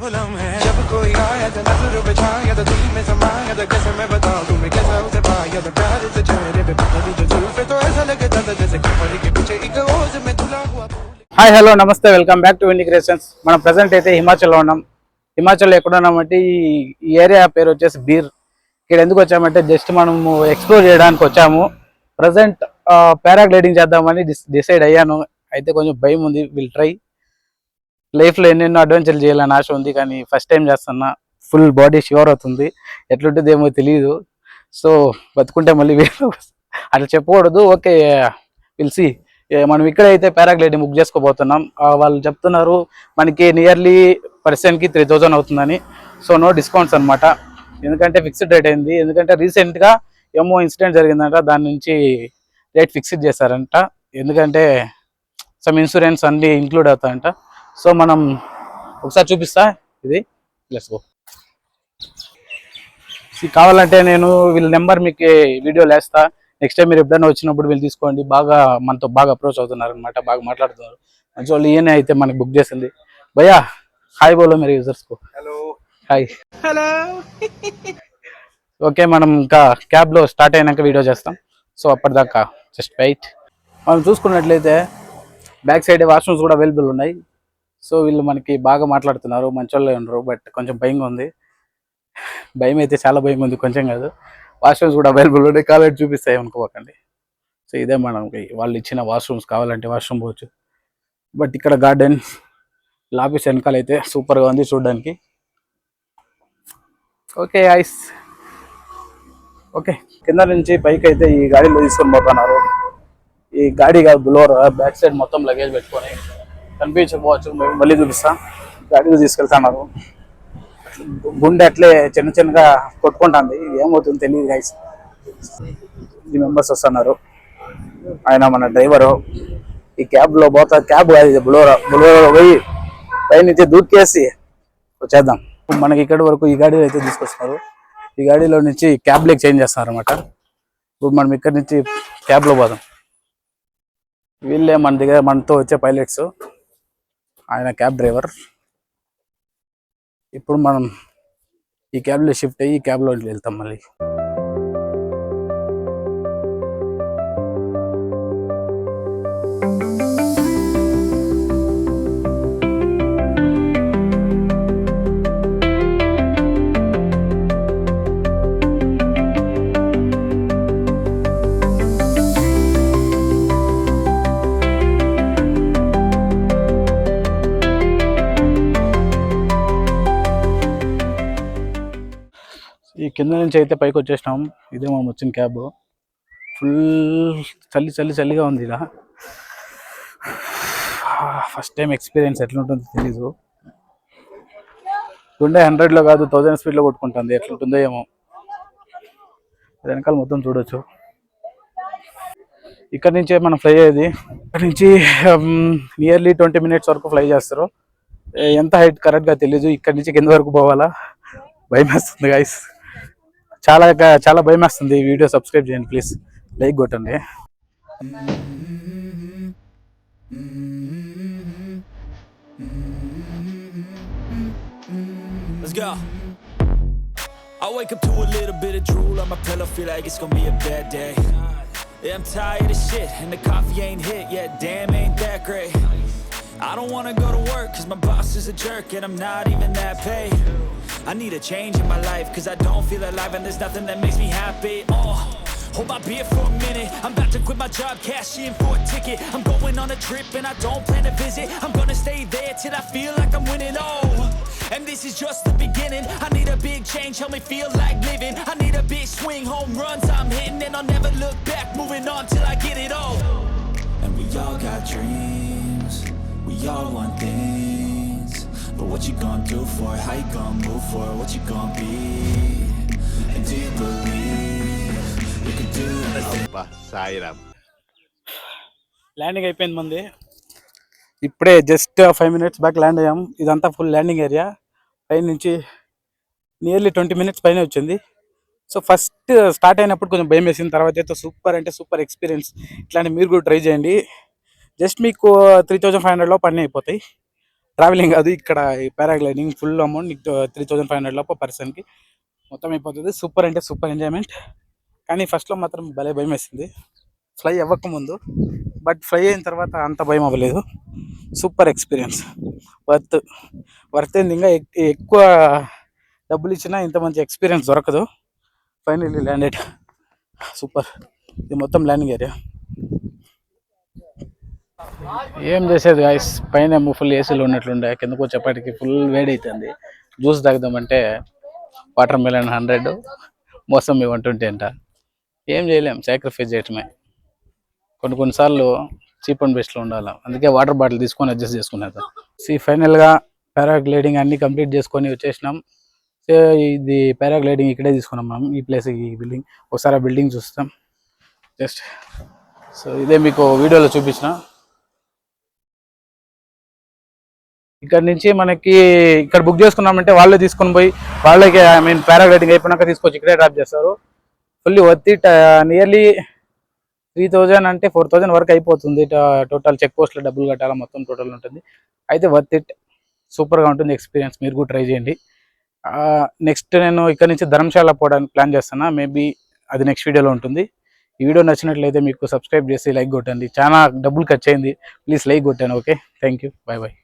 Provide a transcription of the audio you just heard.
Problem है जब कोई आया तो नजर बिछाया तो दिल में समाया तो कैसे मैं बताऊं तुम्हें कैसा उसे पाया तो प्यार से चेहरे पे पकड़ी जो जुल्फे तो ऐसा लगता था जैसे कमर के पीछे एक ओज में धुला हुआ। హాయ్ హలో నమస్తే వెల్కమ్ బ్యాక్ టు విండి క్రియేషన్స్. మనం ప్రజెంట్ అయితే హిమాచల్లో ఉన్నాం. హిమాచల్లో ఎక్కడ ఉన్నామంటే ఈ ఏరియా పేరు వచ్చేసి బీర్. ఇక్కడ ఎందుకు వచ్చామంటే జస్ట్ మనము ఎక్స్ప్లోర్ చేయడానికి వచ్చాము. ప్రజెంట్ పారాగ్లైడింగ్ చేద్దామని డిసైడ్ అయ్యాను. అయితే కొంచెం భయం ఉంది. Will try. లైఫ్లో ఎన్నెన్నో అడ్వెంచర్లు చేయాలని ఆశ ఉంది, కానీ ఫస్ట్ టైం చేస్తున్నా. ఫుల్ బాడీ షివర్ అవుతుంది. ఎట్లుంటుంది ఏమో తెలియదు. సో బతుకుంటే మళ్ళీ అట్లా చెప్పకూడదు. Okay, will see. మనం ఇక్కడైతే పారాగ్లైడింగ్ బుక్ చేసుకోబోతున్నాం. వాళ్ళు చెప్తున్నారు మనకి నియర్లీ పర్సన్కి 3000 అవుతుందని. సో నో డిస్కౌంట్స్ అనమాట, ఎందుకంటే ఫిక్స్డ్ రేట్ అయింది. ఎందుకంటే రీసెంట్గా ఏమో ఇన్సిడెంట్ జరిగిందంట, దాని నుంచి రేట్ ఫిక్స్డ్ చేశారంట. ఎందుకంటే సమ్ ఇన్సూరెన్స్ అన్నీ ఇంక్లూడ్ అవుతాయంట. సో మనం ఒకసారి చూపిస్తా ఇది. Let's go. కావాలంటే నేను వీళ్ళ నెంబర్ మీకు వీడియోలో వేస్తా. నెక్స్ట్ టైం మీరు ఎప్పుడైనా వచ్చినప్పుడు వీళ్ళు తీసుకోండి. బాగా మనతో బాగా అప్రోచ్ అవుతున్నారు అనమాట, బాగా మాట్లాడుతున్నారు. మంచి వాళ్ళు ఈయన అయితే మనకి బుక్ చేసింది. భయ్యా హాయ్ బోలో మీరు యూజర్స్కు. Hello hi. हेलो ఓకే, మనం ఇంకా క్యాబ్లో స్టార్ట్ అయినాక వీడియో చేస్తాం. సో అప్పటిదాకా జస్ట్ వెయిట్. మనం చూసుకున్నట్లయితే బ్యాక్ సైడ్ వాష్రూమ్స్ కూడా అవైలబుల్ ఉన్నాయి. సో వీళ్ళు మనకి బాగా మాట్లాడుతున్నారు, మంచి వాళ్ళే ఉండరు. బట్ కొంచెం భయంగా ఉంది. భయం అయితే చాలా భయం ఉంది, కొంచెం కాదు. వాష్రూమ్స్ కూడా అవైలబుల్ ఉన్నాయి, కావాలంటే చూపిస్తాయి అనుకోకండి. సో ఇదే మనకి వాళ్ళు ఇచ్చిన వాష్రూమ్స్. కావాలంటే వాష్రూమ్ పోవచ్చు. బట్ ఇక్కడ గార్డెన్ ఆఫీస్ వెనకాల అయితే సూపర్గా ఉంది చూడడానికి. Okay ice. ఓకే, కింద నుంచి పైకి అయితే ఈ గాడిలో తీసుకొని పోతున్నారు. ఈ గాడి కాదు, బులోరా. బ్యాక్ సైడ్ మొత్తం లగేజ్ పెట్టుకొని కనిపించకపోవచ్చు, మళ్ళీ చూపిస్తా. గాడిలో తీసుకెళ్తున్నారు. గుండె అట్లే చిన్న చిన్నగా కొట్టుకుంటుంది, ఏమవుతుంది తెలియదు గైస్. ఈ మెంబర్స్ వస్తున్నారు. ఆయన మన డ్రైవరు. ఈ క్యాబ్లో పోతా. క్యాబ్ కాదు ఇది, బులోరా. బులోరా పోయి పైనుంచి దూకేసి వచ్చేద్దాం. మనకి ఇక్కడి వరకు ఈ గాడిలో అయితే తీసుకొస్తున్నారు. ఈ గాడిలో నుంచి క్యాబ్లోకి చేంజ్ చేస్తున్నారు అనమాట. ఇప్పుడు మనం ఇక్కడి నుంచి క్యాబ్లో పోదాం. వీళ్ళే మన దగ్గర మనతో వచ్చే పైలట్స్. ఆయన క్యాబ్ డ్రైవర్. ఇప్పుడు మనం ఈ క్యాబ్లో షిఫ్ట్ అయ్యి ఈ క్యాబ్లో వెళ్తాం మళ్ళీ. ఈ కింద నుంచి అయితే పైకి వచ్చేసినాం. ఇదే మనం వచ్చిన క్యాబ్. ఫుల్ చలిగా ఉంది ఇలా. ఫస్ట్ టైం ఎక్స్పీరియన్స్ ఎట్లుంటుందో తెలీదు. గుండె 100లో కాదు 1000 స్పీడ్లో కొట్టుకుంటుంది. ఎట్లుంటుందో ఏమో. వెనకాల మొత్తం చూడొచ్చు. ఇక్కడ నుంచే మనం ఫ్లై అయ్యేది. ఇక్కడ నుంచి నియర్లీ 20 minutes వరకు ఫ్లై చేస్తారు. ఎంత హైట్ కరెక్ట్గా తెలీదు. ఇక్కడ నుంచి కింద వరకు పోవాలా. భయం వేస్తుంది గైస్, చాలా చాలా భయం వేస్తుంది. ఈ వీడియో సబ్స్క్రైబ్ చేయండి ప్లీజ్, లైక్ కొట్టండి. Let's go. I wake up to a little bit of drool on my pillow, feel like it's gonna be a bad day. Yeah, I'm tired of shit and the coffee ain't hit yet, damn ain't that great. I don't wanna go to work cause my boss is a jerk and I'm not even that paid. I need a change in my life cause I don't feel alive and there's nothing that makes me happy. Oh, hold my beer for a minute, I'm about to quit my job, cash in for a ticket. I'm going on a trip and I don't plan to visit. I'm gonna stay there till I feel like I'm winning. Oh, and this is just the beginning. I need a big change, help me feel like living. I need a big swing, home runs I'm hitting, and I'll never look back, moving on till I get it all. And we all got dreams, we all want things, but what you gonna do for it? How you gonna move for it? What you gonna be? And do you believe you can do anything? Landing అయిపోయింది మంది. ఇప్పుడే just 5 minutes back land అయ్యాం. ఇదంతా full landing area. పైన నుంచి nearly 20 minutes పైన వచ్చింది. So first start అయినప్పుడు కొంచెం భయం వేసిన తర్వాత అయితే సూపర్ అంటే సూపర్ ఎక్స్పీరియన్స్. ఇట్లాంటి మీరు కూడా ట్రై చేయండి. జస్ట్ మీకు 3500లో పని అయిపోతాయి. ట్రావెలింగ్ అది ఇక్కడ పారాగ్లైడింగ్ ఫుల్ అమౌంట్ 3500 లోపు పర్సన్కి మొత్తం అయిపోతుంది. సూపర్ అంటే సూపర్ ఎంజాయ్మెంట్. కానీ ఫస్ట్లో మాత్రం భలే భయం వేసింది ఫ్లై అవ్వకముందు, బట్ ఫ్లై అయిన తర్వాత అంత భయం అవ్వలేదు. సూపర్ ఎక్స్పీరియన్స్, వర్త్ ఏంది. ఇంకా ఎక్కువ డబ్బులు ఇచ్చినా ఇంత మంచి ఎక్స్పీరియన్స్ దొరకదు. Finally landed. సూపర్. ఇది మొత్తం ల్యాండింగ్ ఏరియా. ఏం చేసేది గాయస్, పైన ఫుల్ ఏసీలు ఉన్నట్లుండే, కిందకు వచ్చేపాటికి ఫుల్ వేడి అవుతుంది. జ్యూస్ తాగుదామంటే వాటర్ మెలన్ 100, మోసంబి 120 అంట. ఏం చేయలేం, సాక్రిఫైస్ చేయటమే. కొన్నిసార్లు చీప్ అండ్ బెస్ట్లో ఉండాలి, అందుకే వాటర్ బాటిల్ తీసుకొని అడ్జస్ట్ చేసుకునేది. ఫైనల్గా పారాగ్లైడింగ్ అన్నీ కంప్లీట్ చేసుకొని వచ్చేసినాం. ఇది పారాగ్లైడింగ్ ఇక్కడే తీసుకున్నాం మనం, ఈ ప్లేస్, ఈ బిల్డింగ్. ఒకసారి ఆ బిల్డింగ్ చూస్తాం జస్ట్. సో ఇదే మీకు వీడియోలో చూపించిన. ఇక్కడ నుంచి మనకి ఇక్కడ బుక్ చేసుకున్నామంటే వాళ్ళే తీసుకొని పోయి వాళ్ళకి పారాగ్లైడింగ్ అయిపోయినాక తీసుకొచ్చి ఇక్కడే డ్రాప్ చేస్తారు. Fully worth it. నియర్లీ 3000 అంటే 4000 వరకు అయిపోతుంది. టోటల్ చెక్ పోస్ట్లో డబ్బులు కట్టాలా, మొత్తం టోటల్ ఉంటుంది. అయితే వర్త్ ఇట్, సూపర్గా ఉంటుంది ఎక్స్పీరియన్స్. మీరు కూడా ట్రై చేయండి. నెక్స్ట్ నేను ఇక్కడ నుంచి ధర్మశాల పోవడానికి ప్లాన్ చేస్తున్నా. మేబీ అది నెక్స్ట్ వీడియోలో ఉంటుంది. ఈ వీడియో నచ్చినట్లయితే మీకు సబ్స్క్రైబ్ చేసి లైక్ కొట్టండి. చాలా డబ్బులు ఖర్చు అయింది, ప్లీజ్ లైక్ కొట్టాను. Okay, thank you, bye bye.